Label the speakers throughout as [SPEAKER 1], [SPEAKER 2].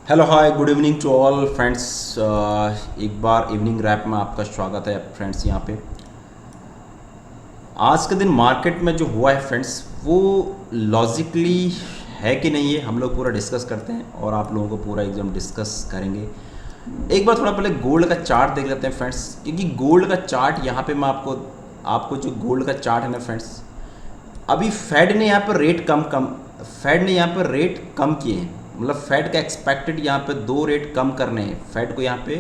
[SPEAKER 1] Hello hi good evening to all friends. एक बार evening rap में आपका स्वागत है फ्रेंड्स। यहाँ पे आज के दिन मार्केट में जो हुआ है फ्रेंड्स, वो लॉजिकली है कि नहीं है, हम लोग पूरा डिस्कस करते हैं और आप लोगों को पूरा एकदम डिस्कस करेंगे। एक बार थोड़ा पहले गोल्ड का चार्ट देख लेते हैं फ्रेंड्स, क्योंकि गोल्ड का चार्ट यहाँ पे मैं आपको आपको जो गोल्ड का चार्ट है ना फ्रेंड्स, अभी फेड ने यहाँ पर रेट कम फेड ने यहाँ पर रेट कम किए हैं। मतलब फेड का एक्सपेक्टेड यहाँ पे 2 रेट कम करने हैं, फेड को यहाँ पे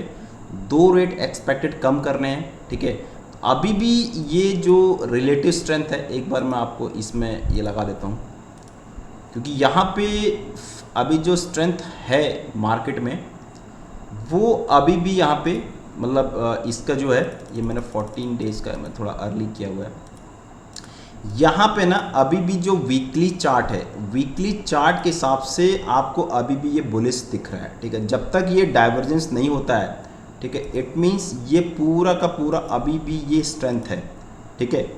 [SPEAKER 1] 2 रेट एक्सपेक्टेड कम करने हैं। ठीक है, अभी भी ये जो रिलेटिव स्ट्रेंथ है, एक बार मैं आपको इसमें ये लगा देता हूँ, क्योंकि यहाँ पे अभी जो स्ट्रेंथ है मार्केट में, वो अभी भी यहाँ पे मतलब इसका जो है, ये मैंने 14 डेज का मैं थोड़ा अर्ली किया हुआ है। यहाँ पे ना अभी भी जो वीकली चार्ट है, वीकली चार्ट के हिसाब से आपको अभी भी ये बुलिश दिख रहा है। ठीक है, जब तक ये डाइवर्जेंस नहीं होता है, ठीक है, इट मीन्स ये पूरा का पूरा अभी भी ये स्ट्रेंथ है। ठीक है,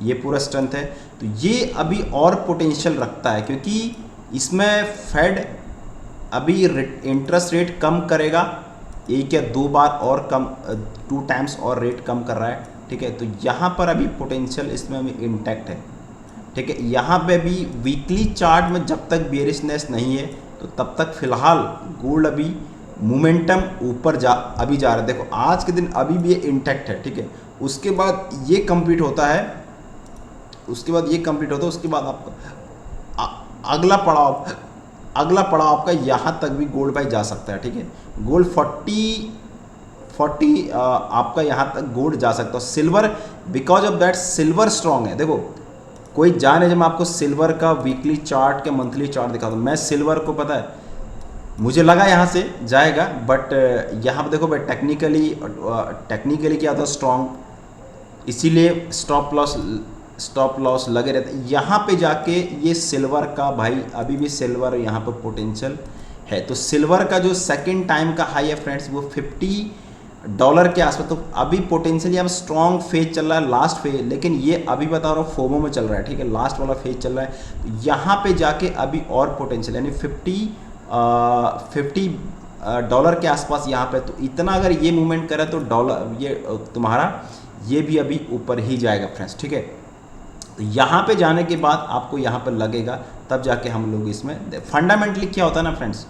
[SPEAKER 1] ये पूरा स्ट्रेंथ है, तो ये अभी और पोटेंशियल रखता है, क्योंकि इसमें फेड अभी इंटरेस्ट रेट कम करेगा, एक या दो बार और कम, 2 टाइम्स और रेट कम कर रहा है। ठीक है, तो यहाँ पर अभी पोटेंशियल इसमें अभी इंटैक्ट है। ठीक है, यहाँ पे भी वीकली चार्ट में जब तक बेरिशनेस नहीं है, तो तब तक फिलहाल गोल्ड अभी मोमेंटम ऊपर अभी जा रहा है। देखो आज के दिन अभी भी ये इंटैक्ट है। ठीक है, उसके बाद ये कंप्लीट होता है, उसके बाद ये कंप्लीट होता है, उसके बाद आपका अगला पड़ाव आपका यहाँ तक भी गोल्ड भाई जा सकता है। ठीक है, गोल्ड 40 आपका यहाँ तक गोल्ड जा सकता है। Silver because of that silver strong है। देखो कोई जाने, जब मैं आपको सिल्वर का वीकली चार्ट के मंथली चार्ट दिखा दूँ, मैं सिल्वर को पता है मुझे लगा यहाँ से जाएगा, बट यहाँ पर देखो भाई टेक्निकली क्या होता है, स्ट्रांग, इसीलिए स्टॉप लॉस लगे रहते। यहाँ पे जाके ये सिल्वर का भाई अभी भी सिल्वर यहाँ पर पोटेंशियल है। तो सिल्वर का जो सेकंड टाइम का हाई है फ्रेंड्स, वो $50 के आसपास। तो अभी पोटेंशियल यहाँ स्ट्रॉन्ग फेज चल रहा है, लास्ट फेज, लेकिन ये अभी बता रहा हूँ फोमो में चल रहा है। ठीक है, लास्ट वाला फेज चल रहा है, तो यहाँ पे जाके अभी और पोटेंशियल, यानी 50 डॉलर के आसपास यहाँ पे। तो इतना अगर ये मूवमेंट करे तो डॉलर ये तुम्हारा ये भी अभी ऊपर ही जाएगा फ्रेंड्स। ठीक है, तो यहाँ पे जाने के बाद आपको यहाँ पर लगेगा, तब जाके हम लोग इसमें फंडामेंटली क्या होता है ना फ्रेंड्स,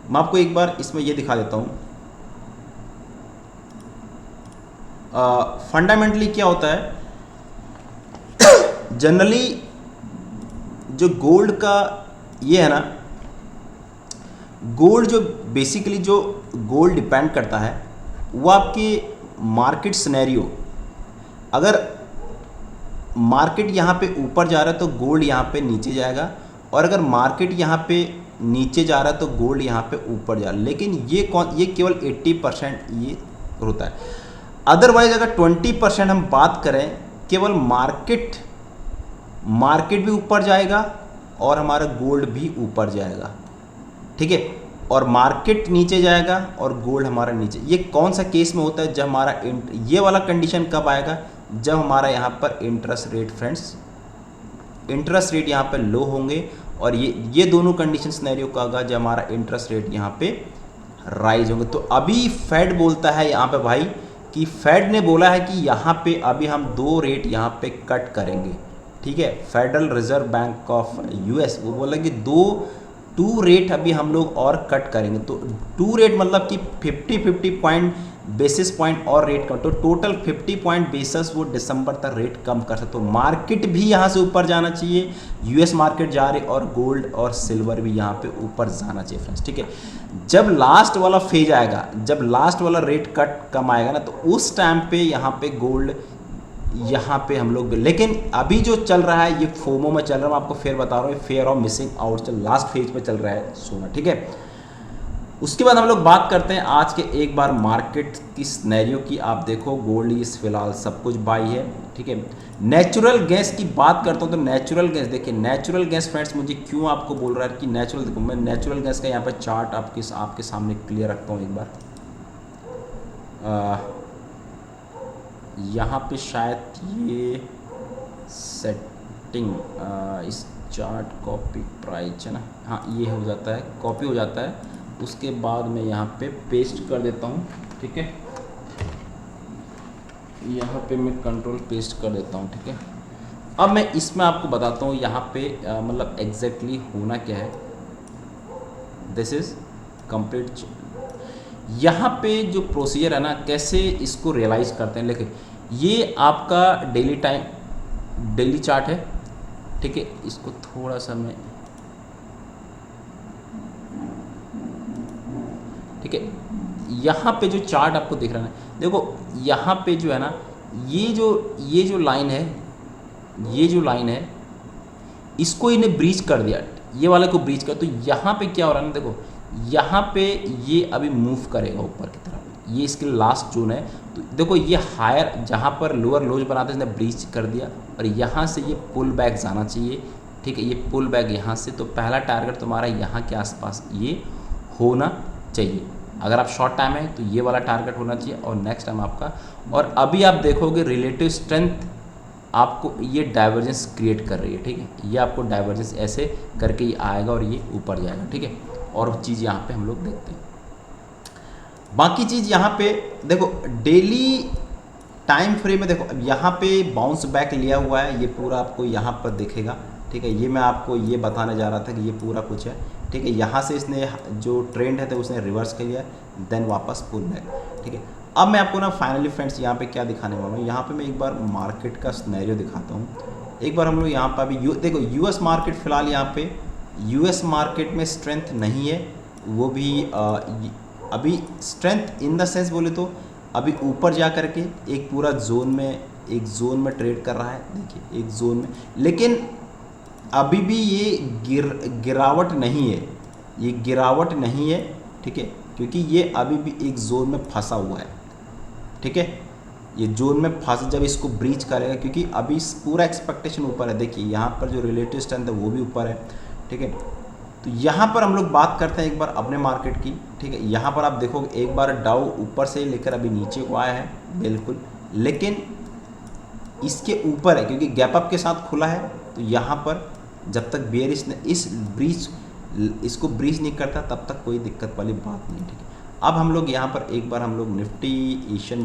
[SPEAKER 1] मैं आपको एक बार इसमें ये दिखा देता हूँ। फंडामेंटली क्या होता है, जनरली जो गोल्ड का ये है ना, गोल्ड जो बेसिकली जो गोल्ड डिपेंड करता है, वो आपके मार्केट सिनेरियो। अगर मार्केट यहाँ पे ऊपर जा रहा है तो गोल्ड यहाँ पे नीचे जाएगा, और अगर मार्केट यहाँ पे नीचे जा रहा है तो गोल्ड यहाँ पे ऊपर जा रहा है। लेकिन ये केवल 80% ये होता है। अदरवाइज अगर 20% हम बात करें, केवल मार्केट भी ऊपर जाएगा और हमारा गोल्ड भी ऊपर जाएगा। ठीक है, और मार्केट नीचे जाएगा और गोल्ड हमारा नीचे। ये कौन सा केस में होता है, जब हमारा ये वाला कंडीशन कब आएगा, जब हमारा यहाँ पर interest rate friends, interest rate यहाँ पर लो होंगे, और ये दोनों कंडीशन सिनेरियो का आगा जब हमारा इंटरेस्ट रेट यहाँ पे राइज होंगे। तो अभी फेड बोलता है यहाँ पे भाई, कि फेड ने बोला है कि यहाँ पे अभी हम 2 रेट यहाँ पे कट करेंगे। ठीक है, federal reserve bank of US वो बोला कि 2 रेट अभी हम लोग और कट करेंगे। तो 2 रेट मतलब कि 50 पॉइंट बेसिस पॉइंट और रेट कम, तो टोटल 50 पॉइंट बेसिस वो दिसंबर तक रेट कम कर सकते। तो मार्केट भी यहाँ से ऊपर जाना चाहिए, यूएस मार्केट जा रही, और गोल्ड और सिल्वर भी यहाँ पे ऊपर जाना चाहिए फ्रेंड्स। ठीक है, जब लास्ट वाला फेज आएगा, जब लास्ट वाला रेट कट कम आएगा ना, तो उस टाइम पे यहाँ पे गोल्ड यहाँ पे हम लोग, लेकिन अभी जो चल रहा है ये फोमो में चल रहा है। मैं आपको फिर बता रहा हूँ, फेयर ऑफ मिसिंग आउट चल लास्ट फेज पे चल रहा है सोना। ठीक है, उसके बाद हम लोग बात करते हैं आज के एक बार मार्केट की सिनेरियो की। आप देखो गोल्ड इस फिलहाल सब कुछ बाई है। ठीक है, नेचुरल गैस की बात करता हूँ, तो नेचुरल गैस देखिए, नेचुरल गैस फ्रेंड्स मुझे क्यों आपको बोल रहा है कि नेचुरल, देखो मैं नेचुरल गैस का यहाँ पर चार्ट आपके सामने क्लियर रखता हूँ एक बार। यहाँ पे शायद ये सेटिंग इस चार्ट कॉपी प्राइस है ना, हाँ ये हो जाता है, कॉपी हो जाता है, उसके बाद मैं यहाँ पे पेस्ट कर देता हूँ, ठीक है। यहाँ पे मैं कंट्रोल पेस्ट कर देता हूँ, ठीक है। अब मैं इसमें आपको बताता हूँ यहाँ पे मतलब एग्जैक्टली होना क्या है। This is complete. यहाँ पे जो प्रोसीजर है ना, कैसे इसको रियलाइज़ करते हैं, लेकिन ये आपका डेली चार्ट है, ठीक है। इसको थोड़ा सा मैं, ठीक है, यहाँ पे जो चार्ट आपको दिख रहा है ना, देखो यहाँ पे जो है ना, ये जो लाइन है, ये जो लाइन है, इसको इन्हें ब्रीच कर दिया, ये वाले को ब्रीच कर, तो यहाँ पे क्या हो रहा है ना, देखो यहाँ पे ये अभी मूव करेगा ऊपर की तरफ, ये इसके लास्ट जोन है। तो देखो ये हायर, जहाँ पर लोअर लोज बनाते हैं इसने ब्रीच कर दिया, और यहाँ से ये पुल बैक जाना चाहिए, ठीक है। ये पुल बैक यहाँ से, तो पहला टारगेट तुम्हारा यहाँ के आसपास ये होना चाहिए। अगर आप शॉर्ट टाइम है तो ये वाला टारगेट होना चाहिए, और नेक्स्ट टाइम आपका, और अभी आप देखोगे रिलेटिव स्ट्रेंथ आपको ये डाइवर्जेंस क्रिएट कर रही है, ठीक है। ये आपको डाइवर्जेंस ऐसे करके ये आएगा और ये ऊपर जाएगा, ठीक है। और चीज़ यहाँ पे हम लोग देखते हैं। बाकी चीज़ यहाँ पे देखो डेली टाइम फ्रेम में, देखो अब यहाँ पे बाउंस बैक लिया हुआ है, ये पूरा आपको यहाँ पर दिखेगा, ठीक है। ये मैं आपको ये बताने जा रहा था कि ये पूरा कुछ है, ठीक है। यहाँ से इसने जो ट्रेंड है तो उसने रिवर्स कर लिया, देन वापस पुल बैक, ठीक है। अब मैं आपको ना फाइनली फ्रेंड्स यहाँ पे क्या दिखाने वाला हूँ, यहाँ पे मैं एक बार मार्केट का सिनेरियो दिखाता हूँ। एक बार हम लोग यहाँ पर अभी देखो यूएस मार्केट फ़िलहाल यहाँ पे यूएस मार्केट में स्ट्रेंथ नहीं है, वो भी अभी स्ट्रेंथ इन द सेंस बोले तो अभी ऊपर जा कर के एक पूरा जोन में ट्रेड कर रहा है, देखिए एक जोन में, लेकिन अभी भी ये गिरावट नहीं है, ये गिरावट नहीं है, ठीक है, क्योंकि ये अभी भी एक जोन में फंसा हुआ है, ठीक है। ये जोन में फंस, जब इसको ब्रीच करेगा, क्योंकि अभी पूरा एक्सपेक्टेशन ऊपर है, देखिए यहाँ पर जो रिलेटिव स्ट्रेंथ है वो भी ऊपर है, ठीक है। तो यहाँ पर हम लोग बात करते हैं एक बार अपने मार्केट की, ठीक है। यहाँ पर आप देखोगे एक बार डाउ ऊपर से लेकर अभी नीचे को आया है बिल्कुल, लेकिन इसके ऊपर है क्योंकि गैप अप के साथ खुला है। तो यहाँ पर जब तक बेयरिश ने इसको ब्रीच नहीं करता तब तक कोई दिक्कत वाली बात नहीं है, ठीक है। अब हम लोग यहाँ पर एक बार हम लोग निफ्टी एशियन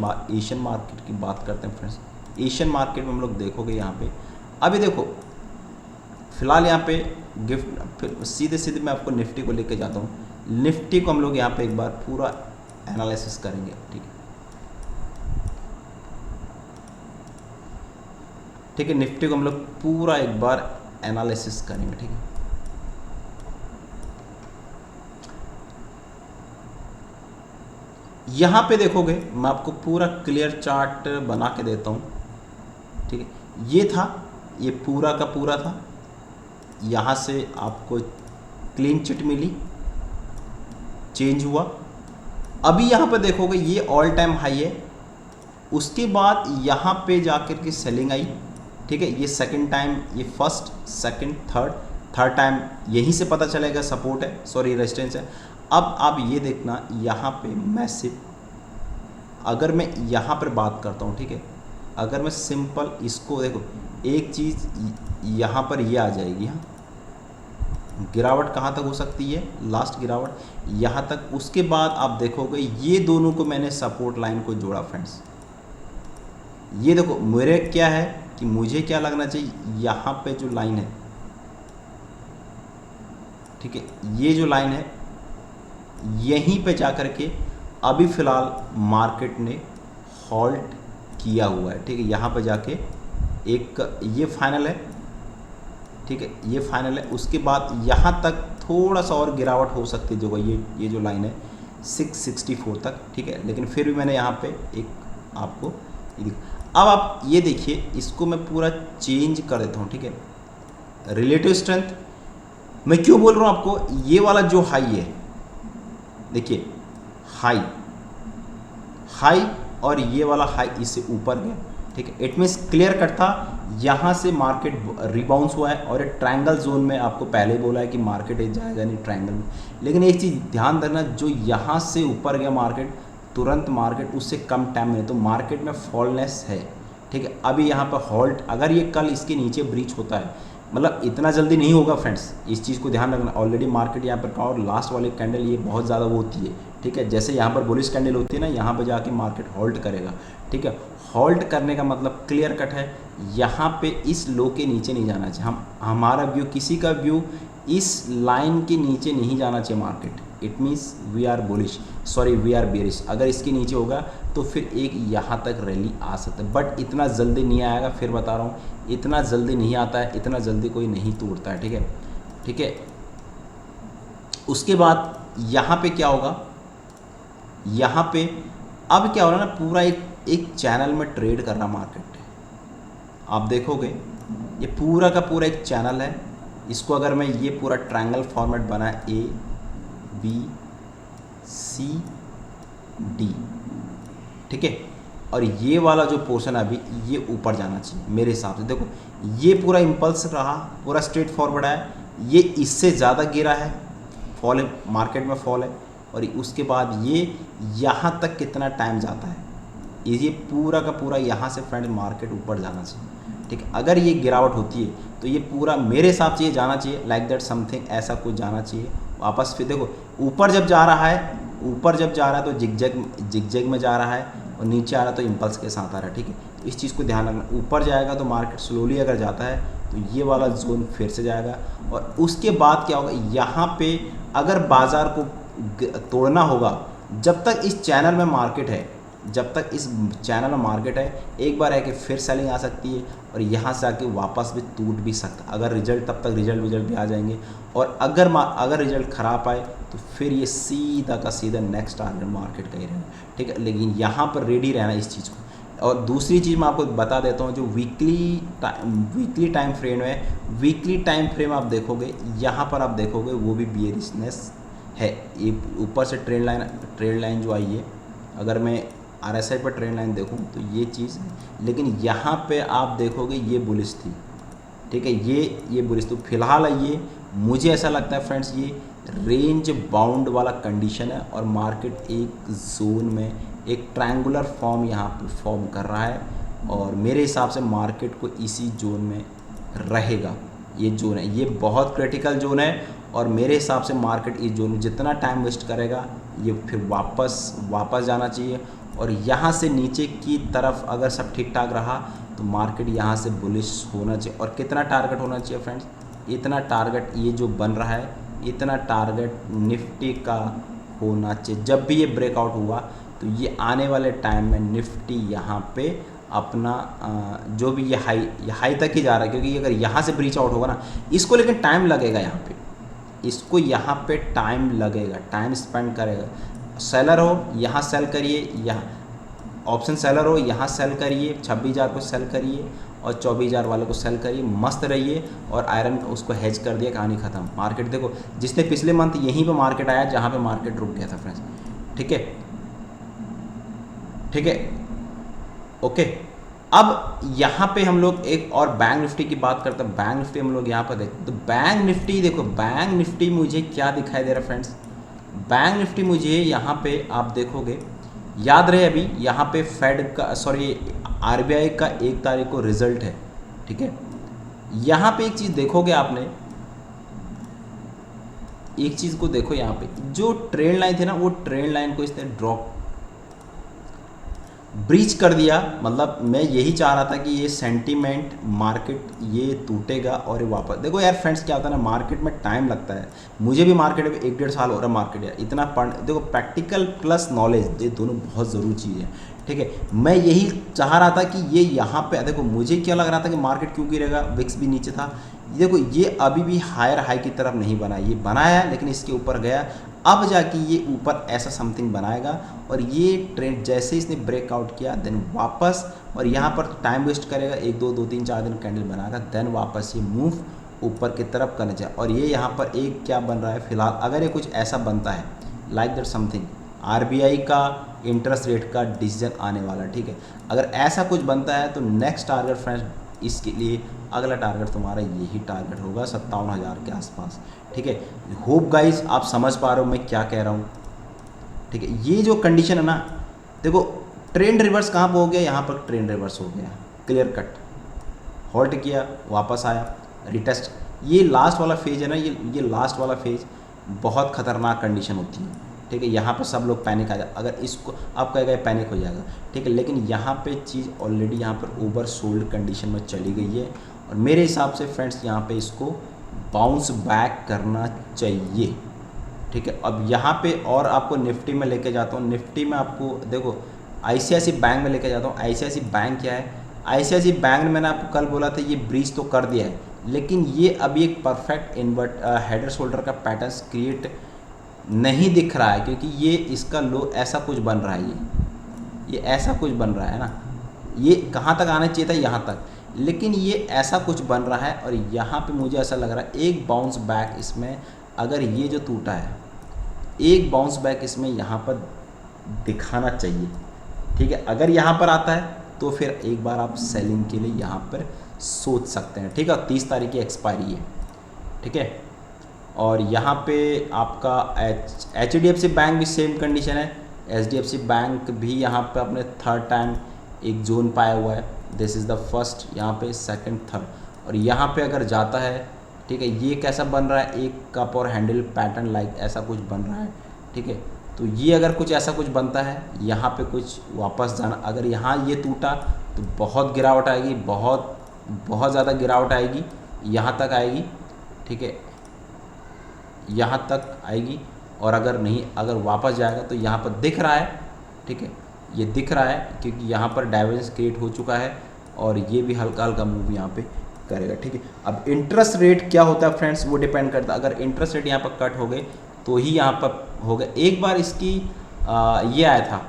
[SPEAKER 1] मार्केट की बात करते हैं फ्रेंड्स। एशियन मार्केट में हम लोग देखोगे यहाँ पे अभी देखो फिलहाल यहाँ पे सीधे मैं आपको निफ्टी को लेके जाता हूँ। निफ्टी को हम लोग यहाँ पे एक बार पूरा एनालिसिस करेंगे, ठीक है, ठीक है। निफ्टी को हम लोग पूरा एक बार एनालिसिस करेंगे, ठीक है। यहाँ पे देखोगे मैं आपको पूरा क्लियर चार्ट बना के देता हूँ, ठीक है। ये था, ये पूरा का पूरा था, यहाँ से आपको क्लीन चिट मिली, चेंज हुआ। अभी यहाँ पे देखोगे ये ऑल टाइम हाई है, उसके बाद यहाँ पे जाकर के सेलिंग आई, ठीक है। ये सेकंड टाइम, ये फर्स्ट सेकंड थर्ड टाइम यहीं से पता चलेगा सपोर्ट है, सॉरी रेजिस्टेंस है। अब आप ये देखना यहाँ पे मैसिव, अगर मैं यहाँ पर बात करता हूँ, ठीक है, अगर मैं सिंपल इसको देखो, एक चीज़ यहाँ पर ये आ जाएगी, हाँ, गिरावट कहाँ तक हो सकती है, लास्ट गिरावट यहाँ तक। उसके बाद आप देखोगे ये दोनों को मैंने सपोर्ट लाइन को जोड़ा फ्रेंड्स। ये देखो मेरे क्या है कि मुझे क्या लगना चाहिए, यहाँ पे जो लाइन है, ठीक है, ये जो लाइन है यहीं पे जाकर के अभी फ़िलहाल मार्केट ने हॉल्ट किया हुआ है, ठीक है। यहाँ पे जाके एक ये फाइनल है, ठीक है, ये फाइनल है। उसके बाद यहाँ तक थोड़ा सा और गिरावट हो सकती है, जो ये जो लाइन है 664 तक, ठीक है, लेकिन फिर भी मैंने यहाँ पे एक आपको अब आप ये देखिए, इसको मैं पूरा चेंज कर देता हूँ, ठीक है। रिलेटिव स्ट्रेंथ मैं क्यों बोल रहा हूँ आपको, ये वाला जो हाई है, देखिए हाई और ये वाला हाई इससे ऊपर गया, ठीक है। इट मीन्स क्लियर कट था, यहाँ से मार्केट रिबाउंस हुआ है, और एक ट्रायंगल जोन में आपको पहले ही बोला है कि मार्केट जाएगा नहीं ट्रायंगल में। लेकिन एक चीज़ ध्यान देना, जो यहाँ से ऊपर गया मार्केट, तुरंत मार्केट उससे कम टाइम में, तो मार्केट में फॉलनेस है, ठीक है। अभी यहाँ पर हॉल्ट, अगर ये कल इसके नीचे ब्रीच होता है मतलब इतना जल्दी नहीं होगा फ्रेंड्स, इस चीज़ को ध्यान रखना। ऑलरेडी मार्केट यहाँ पर का और लास्ट वाली कैंडल ये बहुत ज़्यादा वो होती है, ठीक है। जैसे यहाँ पर बुलिश कैंडल होती है ना, यहाँ पर जाके मार्केट होल्ड करेगा, ठीक है। होल्ड करने का मतलब क्लियर कट है, यहाँ पे इस लो के नीचे नहीं जाना चाहिए। हमारा व्यू, किसी का व्यू इस लाइन के नीचे नहीं जाना चाहिए market. It means we are bullish, sorry we are bearish. अगर इसके नीचे होगा तो फिर एक यहाँ तक रैली आ सकता है, बट इतना जल्दी नहीं आएगा। फिर बता रहा हूँ, इतना जल्दी नहीं आता है, इतना जल्दी कोई नहीं तोड़ता है, ठीक है, ठीक है। उसके बाद यहाँ पे क्या होगा, यहाँ पे अब क्या हो रहा है ना, पूरा एक चैनल में ट्रेड कर रहा मार्केट। आप देखोगे ये पूरा का पूरा एक चैनल है। इसको अगर मैं ये पूरा ट्रायंगल फॉर्मेट बना, ए बी सी डी, ठीक है, और ये वाला जो पोर्शन है अभी ये ऊपर जाना चाहिए मेरे हिसाब से। देखो ये पूरा इम्पल्स रहा, पूरा स्ट्रेट फॉरवर्ड है, ये इससे ज़्यादा गिरा है, फॉल है, मार्केट में फॉल है। और उसके बाद ये यहाँ तक कितना टाइम जाता है, ये पूरा का पूरा यहाँ से फ्रेंड मार्केट ऊपर जाना चाहिए, ठीक है। अगर ये गिरावट होती है तो ये पूरा मेरे हिसाब से ये जाना चाहिए लाइक दैट समथिंग, ऐसा कुछ जाना चाहिए वापस। फिर देखो ऊपर जब जा रहा है, ऊपर जब जा रहा है तो जिगजैग में जा रहा है, और नीचे आ रहा है तो इम्पल्स के साथ आ रहा है, ठीक है। तो इस चीज़ को ध्यान रखना, ऊपर जाएगा तो मार्केट स्लोली अगर जाता है तो ये वाला जोन फिर से जाएगा। और उसके बाद क्या होगा, यहाँ पे अगर बाज़ार को तोड़ना होगा, जब तक इस चैनल में मार्केट है, जब तक इस चैनल में मार्केट है, एक बार है कि फिर सेलिंग आ सकती है और यहाँ से आके वापस भी टूट भी सकता है। अगर रिजल्ट, तब तक रिजल्ट भी आ जाएंगे, और अगर रिजल्ट ख़राब आए तो फिर ये सीधा का सीधा नेक्स्ट टारगेट मार्केट का ही रहेगा, ठीक है। लेकिन यहाँ पर रेडी रहना इस चीज़ को। और दूसरी चीज़ मैं आपको बता देता हूँ, जो वीकली टाइम फ्रेम है, वीकली टाइम फ्रेम आप देखोगे, यहाँ पर आप देखोगे वो भी बियरिशनेस है। ये ऊपर से ट्रेंड लाइन जो आई है, अगर मैं RSI पर ट्रेंड लाइन देखूं तो ये चीज़ है, लेकिन यहाँ पे आप देखोगे ये बुलिश थी, ठीक है, ये बुलिश। तो फिलहाल ये मुझे ऐसा लगता है फ्रेंड्स, ये रेंज बाउंड वाला कंडीशन है, और मार्केट एक जोन में एक ट्रायंगुलर फॉर्म यहाँ पे फॉर्म कर रहा है, और मेरे हिसाब से मार्केट को इसी जोन में रहेगा। ये जोन है, ये बहुत क्रिटिकल जोन है, और मेरे हिसाब से मार्केट इस जोन में जितना टाइम वेस्ट करेगा, ये फिर वापस जाना चाहिए। और यहाँ से नीचे की तरफ अगर सब ठीक ठाक रहा तो मार्केट यहाँ से बुलिश होना चाहिए। और कितना टारगेट होना चाहिए फ्रेंड्स, इतना टारगेट ये जो बन रहा है, इतना टारगेट निफ्टी का होना चाहिए। जब भी ये ब्रेकआउट हुआ तो ये आने वाले टाइम में निफ्टी यहाँ पे अपना जो भी ये हाई तक ही जा रहा है, क्योंकि अगर यहाँ से ब्रीच आउट होगा ना, इसको लेकिन टाइम लगेगा, यहाँ पे इसको यहाँ पे टाइम लगेगा, टाइम स्पेंड करेगा। सेलर हो यहाँ सेल करिए, यहाँ ऑप्शन सेलर हो यहाँ सेल करिए, 26,000 को सेल करिए और 24,000 वाले को सेल करिए, मस्त रहिए। और आयरन उसको हेज कर दिया, कहानी ख़त्म। मार्केट देखो, जिसने पिछले मंथ यहीं पे मार्केट आया जहाँ पे मार्केट रुक गया था फ्रेंड्स, ठीक है, ठीक है, ओके। अब यहाँ पे हम लोग एक और बैंक निफ्टी की बात करते हैं। बैंक निफ्टी हम लोग यहाँ पर देखते तो बैंक निफ्टी देखो, बैंक निफ्टी मुझे क्या दिखाई दे रहा है फ्रेंड्स, बैंक निफ्टी मुझे यहाँ पे आप देखोगे, याद रहे अभी यहाँ पे फेड का, सॉरी RBI का 1 तारीख को रिजल्ट है, ठीक है। यहाँ पे एक चीज़ देखोगे आपने, एक चीज़ को देखो, यहाँ पे जो ट्रेंड लाइन थी ना, वो ट्रेंड लाइन को इसने ड्रॉप ब्रीच कर दिया। मतलब मैं यही चाह रहा था कि ये सेंटीमेंट मार्केट ये टूटेगा और ये वापस। देखो यार फ्रेंड्स, क्या होता है ना, मार्केट में टाइम लगता है। मुझे भी मार्केट में 1-1.5 साल हो रहा है मार्केट, यार इतना देखो, प्रैक्टिकल प्लस नॉलेज, ये दोनों बहुत ज़रूरी चीज़ है, ठीक है। मैं यही चाह रहा था कि ये यहाँ पे देखो, मुझे क्या लग रहा था कि मार्केट क्यों गिरेगा, विक्स भी नीचे था। देखो ये अभी भी हायर हाई की तरफ नहीं बना, ये बनाया लेकिन इसके ऊपर गया, अब जाके ये ऊपर ऐसा समथिंग बनाएगा। और ये ट्रेंड जैसे इसने ब्रेकआउट किया देन वापस, और यहाँ पर टाइम वेस्ट करेगा, 1 2 3 4 दिन कैंडल बनाएगा, देन वापस ये मूव ऊपर की तरफ करना चाहिए। और ये यहाँ पर एक क्या बन रहा है फिलहाल, अगर ये कुछ ऐसा बनता है लाइक दैट समथिंग, RBI का इंटरेस्ट रेट का डिसीजन आने वाला, ठीक है। अगर ऐसा कुछ बनता है तो नेक्स्ट टारगेट फ्रेंड्स, इसके लिए अगला टारगेट तुम्हारा यही टारगेट होगा 57,000 के आसपास, ठीक है। होप गाइस आप समझ पा रहे हो मैं क्या कह रहा हूँ, ठीक है। ये जो कंडीशन है ना, देखो ट्रेंड रिवर्स कहाँ पर हो गया, यहाँ पर ट्रेंड रिवर्स हो गया, क्लियर कट, होल्ड किया वापस आया, रिटेस्ट। ये लास्ट वाला फेज है ना, ये लास्ट वाला फेज बहुत खतरनाक कंडीशन होती है, ठीक है। यहाँ पे सब लोग पैनिक आ जाए, अगर इसको आप कहेगा पैनिक हो जाएगा, ठीक है, लेकिन यहाँ पे चीज़ ऑलरेडी यहाँ पर ओवर सोल्ड कंडीशन में चली गई है, और मेरे हिसाब से फ्रेंड्स यहाँ पे इसको बाउंस बैक करना चाहिए, ठीक है। अब यहाँ पे और आपको निफ्टी में लेके जाता हूँ। निफ्टी में आपको देखो आईसीआईसी बैंक में लेके जाता हूँ। आईसीआईसी बैंक क्या है, आईसीआईसी बैंक ने मैंने आपको कल बोला था ये ब्रीच तो कर दिया है, लेकिन ये अभी एक परफेक्ट हेडर शोल्डर का पैटर्न क्रिएट नहीं दिख रहा है, क्योंकि ये इसका लो ऐसा कुछ बन रहा है, ये ऐसा कुछ बन रहा है ना, ये कहाँ तक आना चाहिए था, यहाँ तक, लेकिन ये ऐसा कुछ बन रहा है। और यहाँ पे मुझे ऐसा लग रहा है एक बाउंस बैक इसमें, अगर ये जो टूटा है, एक बाउंस बैक इसमें यहाँ पर दिखाना चाहिए, ठीक है। अगर यहाँ पर आता है तो फिर एक बार आप सेलिंग के लिए यहाँ पर सोच सकते हैं, ठीक है। 30 तारीख की एक्सपायरी है, ठीक है। और यहाँ पे आपका HDFC बैंक भी सेम कंडीशन है। HDFC बैंक भी यहाँ पे अपने थर्ड टाइम एक जोन पाया हुआ है, दिस इज़ द फर्स्ट, यहाँ पे सेकंड थर्ड, और यहाँ पे अगर जाता है, ठीक है, ये कैसा बन रहा है, एक कप और हैंडल पैटर्न लाइक ऐसा कुछ बन रहा है, ठीक है। तो ये अगर कुछ ऐसा कुछ बनता है, यहाँ पे कुछ वापस जाना, अगर यहाँ ये टूटा तो बहुत गिरावट आएगी, बहुत बहुत ज़्यादा गिरावट आएगी, यहाँ तक आएगी, ठीक है, यहाँ तक आएगी। और अगर नहीं, अगर वापस जाएगा तो यहाँ पर दिख रहा है, ठीक है, ये दिख रहा है क्योंकि यहाँ पर डाइवर्जेंस क्रिएट हो चुका है, और ये भी हल्का हल्का मूव यहाँ पे करेगा, ठीक है। अब इंटरेस्ट रेट क्या होता है फ्रेंड्स, वो डिपेंड करता है, अगर इंटरेस्ट रेट यहाँ पर कट हो गए तो ही यहाँ पर हो गया। एक बार इसकी ये आया था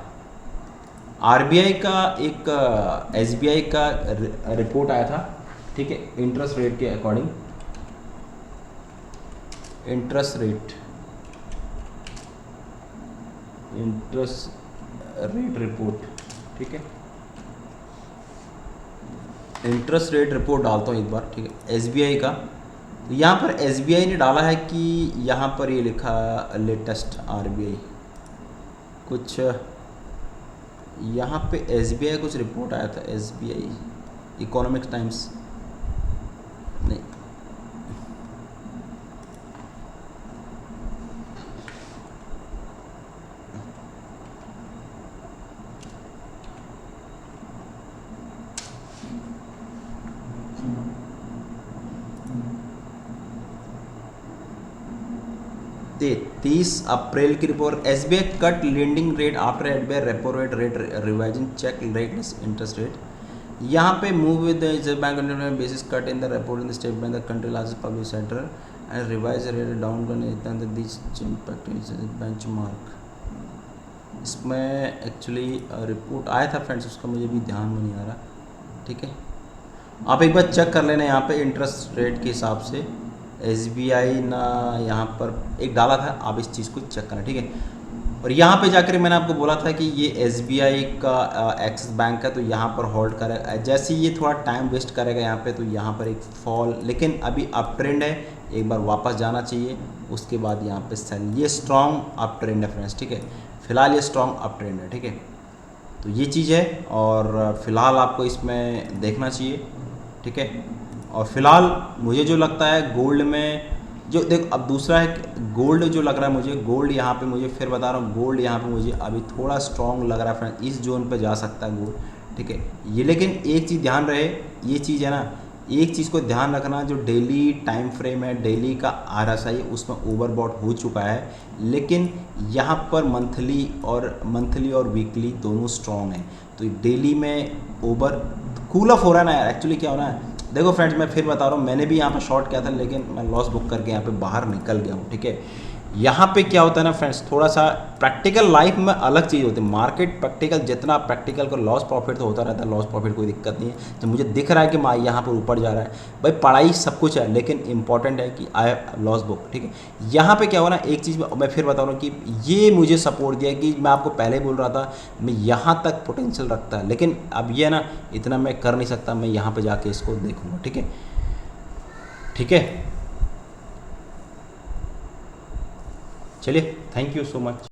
[SPEAKER 1] RBI का, एक SBI का रिपोर्ट आया था, ठीक है, इंटरेस्ट रेट के अकॉर्डिंग, इंटरेस्ट रेट रिपोर्ट, ठीक है, इंटरेस्ट रेट रिपोर्ट डालता हूँ एक बार, ठीक है, SBI का। तो यहाँ पर SBI ने डाला है कि यहाँ पर ये लिखा लेटेस्ट RBI कुछ, यहाँ पे SBI कुछ रिपोर्ट आया था, SBI इकोनॉमिक्स टाइम्स नहीं, ते 30 अप्रैल की report, SBI cut lending rate after SBI repo rate revising check rate interest rate. यहाँ पे move with the bank basis cut in the repo in the state bank the country largest public sector and revise rate down this impact benchmark. इसमें actually report आया था friends, उसका मुझे भी ध्यान में नहीं आ रहा, ठीक है। आप एक बार चेक कर लेना यहाँ पे इंटरेस्ट रेट के हिसाब से, SBI ना यहाँ पर एक डाला था, आप इस चीज़ को चेक करना, ठीक है। और यहाँ पे जाकर मैंने आपको बोला था कि ये SBI का एक्सिस बैंक का, तो यहाँ पर होल्ड करेगा, जैसे ये थोड़ा टाइम वेस्ट करेगा यहाँ पे, तो यहाँ पर एक फॉल, लेकिन अभी अप ट्रेंड है, एक बार वापस जाना चाहिए, उसके बाद यहाँ पे सेल, ये स्ट्रॉन्ग अप ट्रेंड है फ्रेंड्स, ठीक है, फिलहाल ये स्ट्रॉन्ग अप ट्रेंड है, ठीक है। तो ये चीज़ है, और फिलहाल आपको इसमें देखना चाहिए, ठीक है। और फिलहाल मुझे जो लगता है गोल्ड में जो देख, अब दूसरा है गोल्ड जो लग रहा है मुझे, गोल्ड यहाँ पे मुझे फिर बता रहा हूँ, गोल्ड यहाँ पे मुझे अभी थोड़ा स्ट्रॉन्ग लग रहा है फ्रेंड, इस जोन पे जा सकता है गोल्ड, ठीक है। ये लेकिन एक चीज़ ध्यान रहे, ये चीज़ है ना, एक चीज़ को ध्यान रखना, जो डेली टाइम फ्रेम है, डेली का RSI उसमें ओवरबॉट हो चुका है, लेकिन यहाँ पर मंथली और वीकली दोनों स्ट्रॉन्ग हैं, तो डेली में ओवर कूल ऑफ हो रहा है ना यार, एक्चुअली क्या हो रहा है, देखो फ्रेंड्स मैं फिर बता रहा हूँ, मैंने भी यहाँ पर शॉर्ट किया था, लेकिन मैं लॉस बुक करके यहाँ पे बाहर निकल गया हूँ, ठीक है। यहाँ पे क्या होता है ना फ्रेंड्स, थोड़ा सा प्रैक्टिकल लाइफ में अलग चीज़ होती है, मार्केट प्रैक्टिकल, जितना प्रैक्टिकल को लॉस प्रॉफिट तो होता रहता है, लॉस प्रॉफिट कोई दिक्कत नहीं है। तो मुझे दिख रहा है कि यहाँ पर ऊपर जा रहा है, भाई पढ़ाई सब कुछ है, लेकिन इंपॉर्टेंट है कि आई लॉस बुक, ठीक है। यहाँ पे क्या हुआ ना, एक चीज़ मैं फिर बता रहा हूँ कि ये मुझे सपोर्ट दिया कि मैं आपको पहले बोल रहा था मैं यहाँ तक पोटेंशियल रखता है, लेकिन अब ये ना इतना मैं कर नहीं सकता, मैं यहाँ पर जाके इसको देखूँगा, ठीक है, ठीक है। चलिए, थैंक यू सो मच।